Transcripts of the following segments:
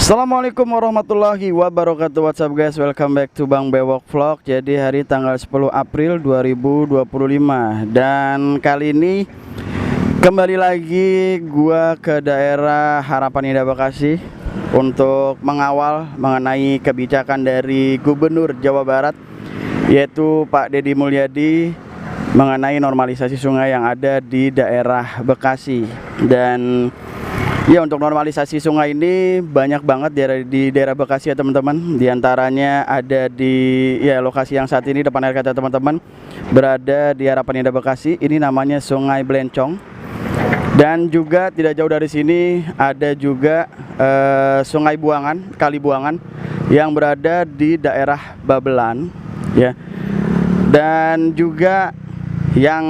Assalamualaikum warahmatullahi wabarakatuh. What's up guys, welcome back to Bang Bewok Vlog. Jadi hari tanggal 10 April 2025. Dan kali ini kembali lagi gua ke daerah Harapan Indah Bekasi untuk mengawal mengenai kebijakan dari Gubernur Jawa Barat, yaitu Pak Deddy Mulyadi, mengenai normalisasi sungai yang ada di daerah Bekasi. Dan ya, untuk normalisasi sungai ini banyak banget di daerah Bekasi ya teman-teman. Di antaranya ada di lokasi yang saat ini depan RKT teman-teman, berada di Harapan Indah Bekasi. Ini namanya Sungai Blencong. Dan juga tidak jauh dari sini ada juga Sungai Buangan, Kali Buangan yang berada di daerah Babelan ya. Dan juga yang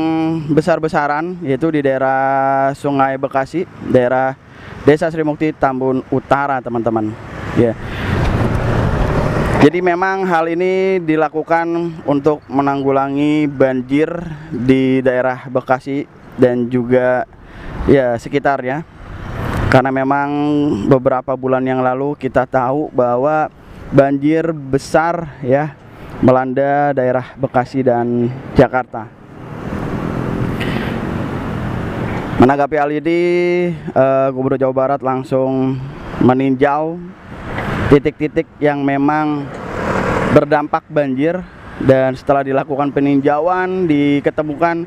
besar-besaran yaitu di daerah Sungai Bekasi, daerah Desa Sri Mukti Tambun Utara teman-teman ya. Jadi memang hal ini dilakukan untuk menanggulangi banjir di daerah Bekasi dan juga ya sekitarnya. Karena memang beberapa bulan yang lalu kita tahu bahwa banjir besar ya melanda daerah Bekasi dan Jakarta. Menanggapi hal ini, Gubernur Jawa Barat langsung meninjau titik-titik yang memang berdampak banjir. Dan setelah dilakukan peninjauan, diketemukan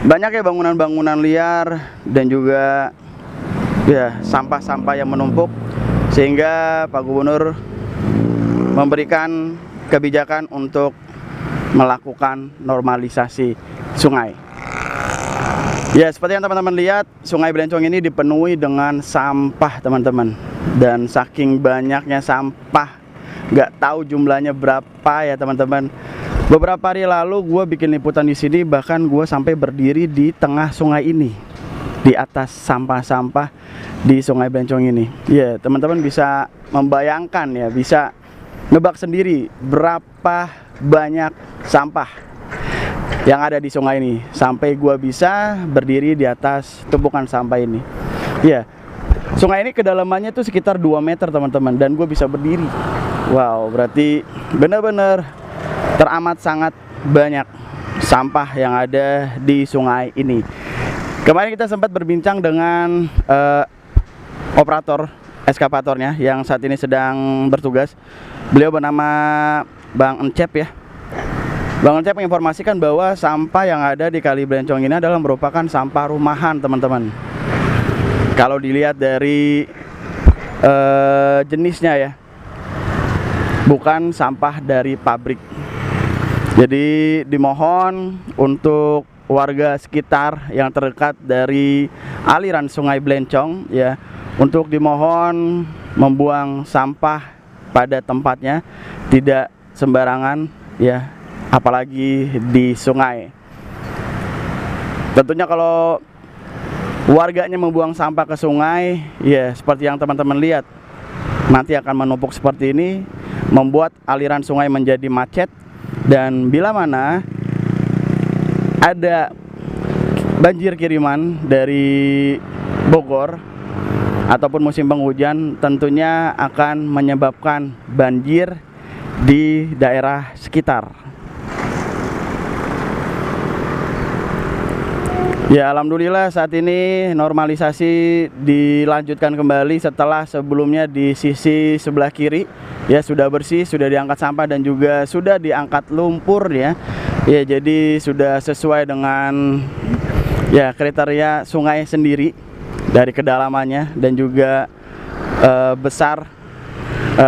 banyak ya bangunan-bangunan liar dan juga ya sampah-sampah yang menumpuk, sehingga Pak Gubernur memberikan kebijakan untuk melakukan normalisasi sungai. Ya, seperti yang teman-teman lihat, Sungai Blencong ini dipenuhi dengan sampah teman-teman. Dan saking banyaknya sampah, nggak tahu jumlahnya berapa ya teman-teman. Beberapa hari lalu gue bikin liputan di sini, bahkan gue sampai berdiri di tengah sungai ini, di atas sampah-sampah di Sungai Blencong ini. Ya, teman-teman bisa membayangkan ya, bisa nebak sendiri berapa banyak sampah yang ada di sungai ini, sampai gua bisa berdiri di atas tumpukan sampah ini. Ya, sungai ini kedalamannya tuh sekitar 2 meter teman-teman, dan gua bisa berdiri. Wow, berarti benar-benar teramat sangat banyak sampah yang ada di sungai ini. Kemarin kita sempat berbincang dengan operator eskavatornya yang saat ini sedang bertugas. Beliau bernama Bang Encep ya. Bang Encep menginformasikan bahwa sampah yang ada di Kali Blencong ini adalah merupakan sampah rumahan teman-teman. Kalau dilihat dari jenisnya ya, bukan sampah dari pabrik. Jadi dimohon untuk warga sekitar yang terdekat dari aliran Sungai Blencong ya, untuk dimohon membuang sampah pada tempatnya, tidak sembarangan ya, apalagi di sungai. Tentunya kalau warganya membuang sampah ke sungai, ya seperti yang teman-teman lihat, nanti akan menumpuk seperti ini, membuat aliran sungai menjadi macet. Dan bila mana ada banjir kiriman dari Bogor ataupun musim penghujan, tentunya akan menyebabkan banjir di daerah sekitar. Ya, alhamdulillah saat ini normalisasi dilanjutkan kembali setelah sebelumnya di sisi sebelah kiri ya sudah bersih, sudah diangkat sampah dan juga sudah diangkat lumpur ya. Ya, jadi sudah sesuai dengan ya kriteria sungai sendiri dari kedalamannya dan juga besar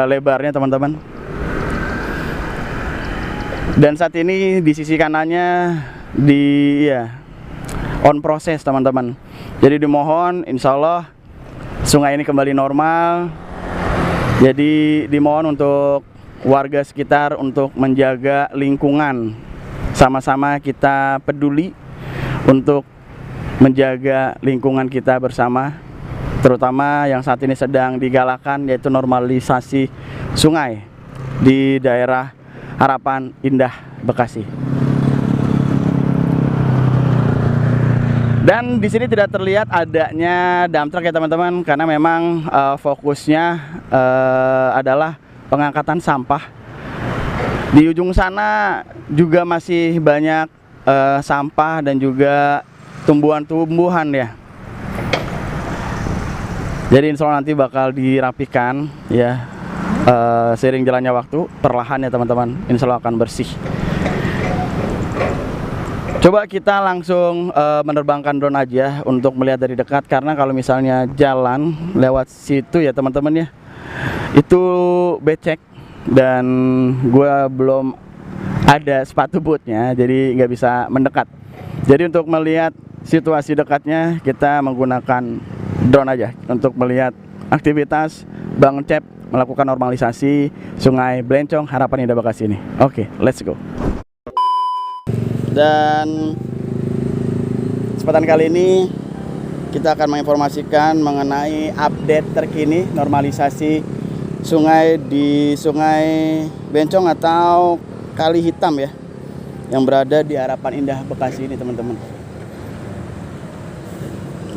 lebarnya teman-teman. Dan saat ini di sisi kanannya on proses teman-teman. Jadi dimohon insya Allah sungai ini kembali normal. Jadi dimohon untuk warga sekitar untuk menjaga lingkungan. Sama-sama kita peduli untuk menjaga lingkungan kita bersama, terutama yang saat ini sedang digalakan, yaitu normalisasi sungai di daerah Harapan Indah Bekasi. Dan di sini tidak terlihat adanya dump truck ya teman-teman, karena memang fokusnya adalah pengangkatan sampah. Di ujung sana juga masih banyak sampah dan juga tumbuhan-tumbuhan ya. Jadi insya Allah nanti bakal dirapikan ya, seiring jalannya waktu, perlahan ya teman-teman, insya Allah akan bersih. Coba kita langsung menerbangkan drone aja untuk melihat dari dekat, karena kalau misalnya jalan lewat situ ya teman-teman ya, itu becek dan gua belum ada sepatu bootnya, jadi nggak bisa mendekat. Jadi untuk melihat situasi dekatnya kita menggunakan drone aja untuk melihat aktivitas Bang Cep melakukan normalisasi Sungai Blencong Harapan Indah Bekasi ini. Oke, let's go. Dan kesempatan kali ini kita akan menginformasikan mengenai update terkini normalisasi sungai di Sungai Bencong atau Kali Hitam ya, yang berada di Harapan Indah Bekasi ini teman-teman.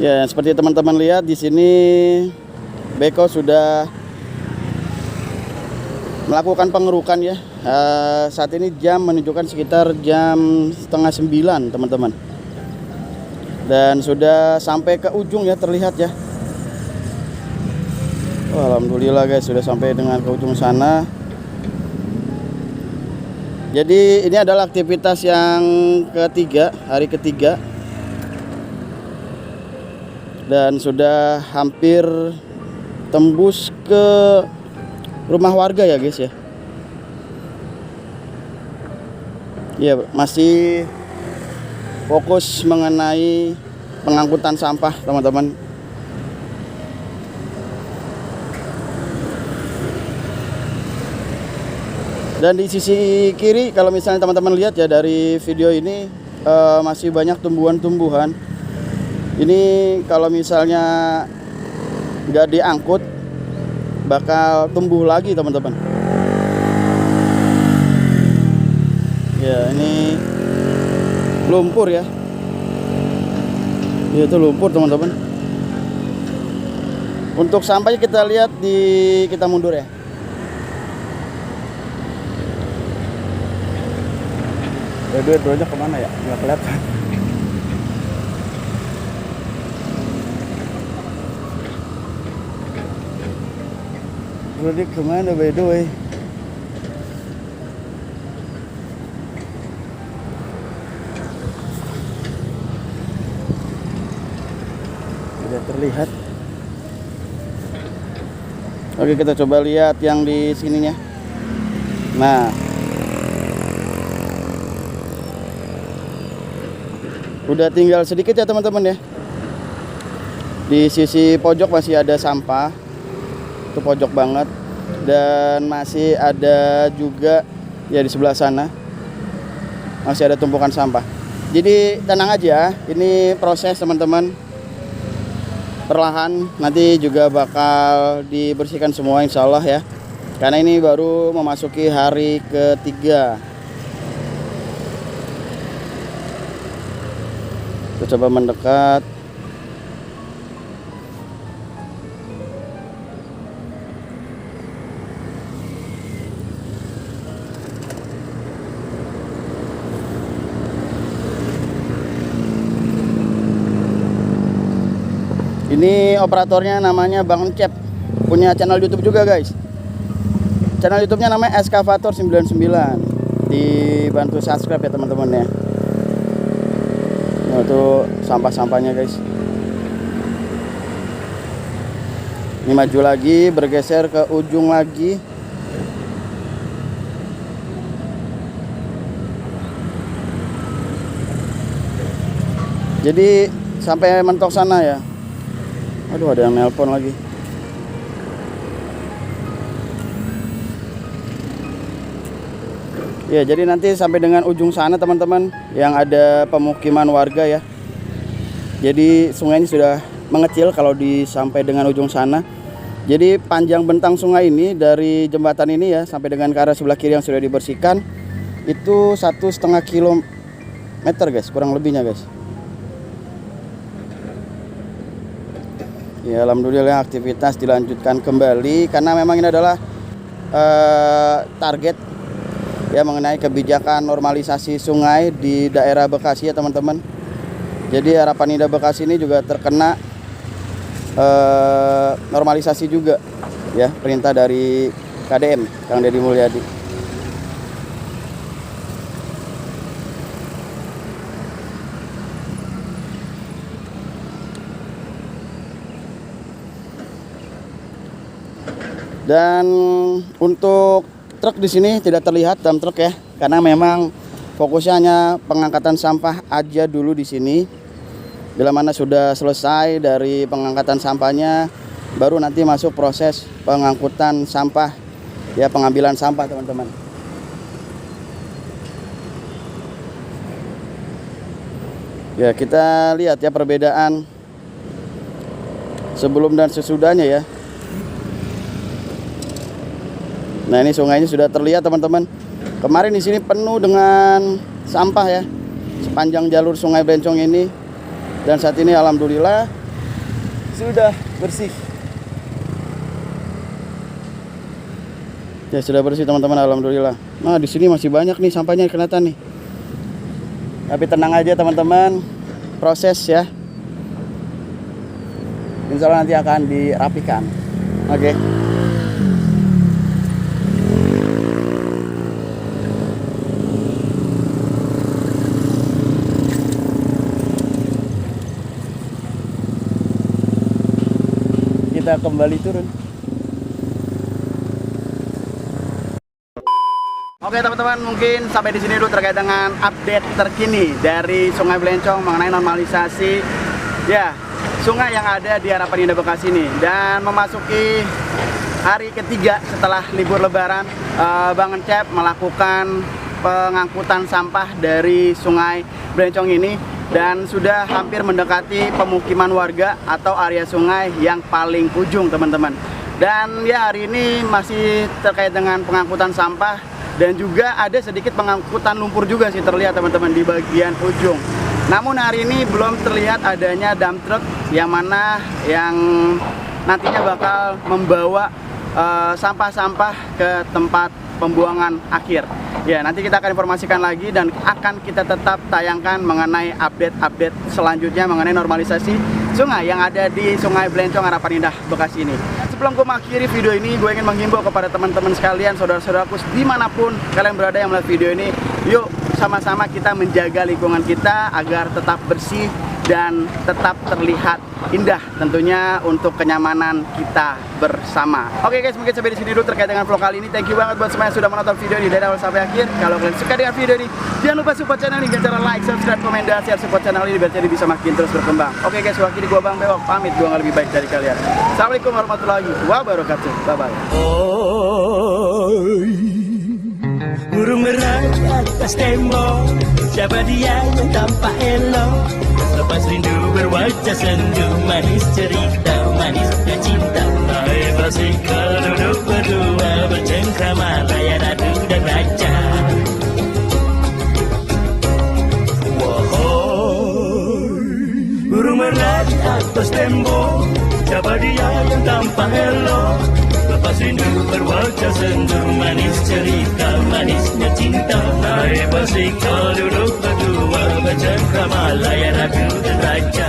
Ya, seperti teman-teman lihat di sini Beko sudah melakukan pengerukan ya. Saat ini jam menunjukkan sekitar jam 8:30 teman-teman, dan sudah sampai ke ujung ya, terlihat ya. Alhamdulillah guys, sudah sampai dengan ke ujung sana. Jadi ini adalah aktivitas yang ketiga, hari ketiga, dan sudah hampir tembus ke rumah warga ya guys ya. Ya, masih fokus mengenai pengangkutan sampah teman-teman. Dan di sisi kiri kalau misalnya teman-teman lihat ya dari video ini, masih banyak tumbuhan-tumbuhan. Ini kalau misalnya nggak diangkut bakal tumbuh lagi teman-teman. Ya, ini lumpur ya. Itu lumpur teman-teman. Untuk sampahnya kita lihat kita mundur ya. Dua-duanya kemana ya? Nggak kelihatan. Dua kemana by the way? Tidak terlihat. Oke, kita coba lihat yang di sininya. Nah, udah tinggal sedikit ya teman-teman ya. Di sisi pojok masih ada sampah, itu pojok banget, dan masih ada juga ya di sebelah sana masih ada tumpukan sampah. Jadi tenang aja, ini proses teman-teman, perlahan nanti juga bakal dibersihkan semua insya Allah ya, karena ini baru memasuki hari ketiga. Kita coba mendekat. Ini operatornya namanya Bang Cep, punya channel YouTube juga guys. Channel YouTube-nya namanya Eskavator 99. Dibantu subscribe ya teman-teman ya. Nah, itu sampah-sampahnya guys. Ini maju lagi, bergeser ke ujung lagi. Jadi sampai mentok sana ya. Aduh, ada yang nelpon lagi. Ya, jadi nanti sampai dengan ujung sana teman-teman, yang ada pemukiman warga ya. Jadi sungai ini sudah mengecil kalau sampai dengan ujung sana. Jadi panjang bentang sungai ini dari jembatan ini ya sampai dengan ke arah sebelah kiri yang sudah dibersihkan itu 1,5 kilometer guys, kurang lebihnya guys. Ya, alhamdulillah aktivitas dilanjutkan kembali karena memang ini adalah target ya mengenai kebijakan normalisasi sungai di daerah Bekasi ya teman-teman. Jadi harapan Indah Bekasi ini juga terkena normalisasi juga ya, perintah dari KDM Kang Deddy Mulyadi. Dan untuk truk di sini tidak terlihat dump truk ya, karena memang fokusnya hanya pengangkatan sampah aja dulu di sini. Bila mana sudah selesai dari pengangkatan sampahnya, baru nanti masuk proses pengangkutan sampah ya, pengambilan sampah teman-teman. Ya, kita lihat ya perbedaan sebelum dan sesudahnya ya. Nah, ini sungainya sudah terlihat teman-teman. Kemarin di sini penuh dengan sampah ya, sepanjang jalur Sungai Blencong ini. Dan saat ini alhamdulillah sudah bersih. Ya, sudah bersih teman-teman, alhamdulillah. Nah, di sini masih banyak nih sampahnya kelihatan nih. Tapi tenang aja teman-teman, proses ya. Insya Allah nanti akan dirapikan. Oke. Kita kembali turun. Oke teman-teman, mungkin sampai di sini dulu terkait dengan update terkini dari Sungai Blencong mengenai normalisasi ya sungai yang ada di harapan Indah Bekasi ini. Dan memasuki hari ketiga setelah libur Lebaran, Bang Encep melakukan pengangkutan sampah dari Sungai Blencong ini dan sudah hampir mendekati pemukiman warga atau area sungai yang paling ujung teman-teman. Dan ya, hari ini masih terkait dengan pengangkutan sampah dan juga ada sedikit pengangkutan lumpur juga sih terlihat teman-teman di bagian ujung. Namun hari ini belum terlihat adanya dump truck yang mana yang nantinya bakal membawa sampah-sampah ke tempat pembuangan akhir. Ya, nanti kita akan informasikan lagi dan akan kita tetap tayangkan mengenai update-update selanjutnya mengenai normalisasi sungai yang ada di Sungai Blencong Harapan Indah Bekasi ini. Sebelum gue mengakhiri video ini, gue ingin menghimbau kepada teman-teman sekalian, saudara-saudaraku dimanapun kalian berada yang melihat video ini, yuk sama-sama kita menjaga lingkungan kita agar tetap bersih dan tetap terlihat indah tentunya untuk kenyamanan kita bersama. Oke guys, mungkin sampai di sini dulu terkait dengan vlog kali ini. Thank you banget buat semua yang sudah menonton video ini dari awal sampai akhir. Kalau kalian suka dengan video ini, jangan lupa support channel ini dengan cara like, subscribe, komen, dan share support channel ini biar jadi bisa makin terus berkembang. Oke guys, wakili gua Bang Bewok pamit, gua nggak lebih baik dari kalian. Assalamualaikum warahmatullahi wabarakatuh. Bye bye. Burung merah di atas tembok, siapa dia yang tampak elok? Lepas rindu berwajah sendu, manis cerita, manisnya cinta. Hai Basika duduk berdua, bercengkrama layan ratu dan raja. Wahai burung merah di atas tembok, siapa dia yang tampak elok? Lepas rindu berwajah sendu, manis cerita, manisnya cinta. Hai Basika duduk berdua, bercengkrama layan ratu dan raja.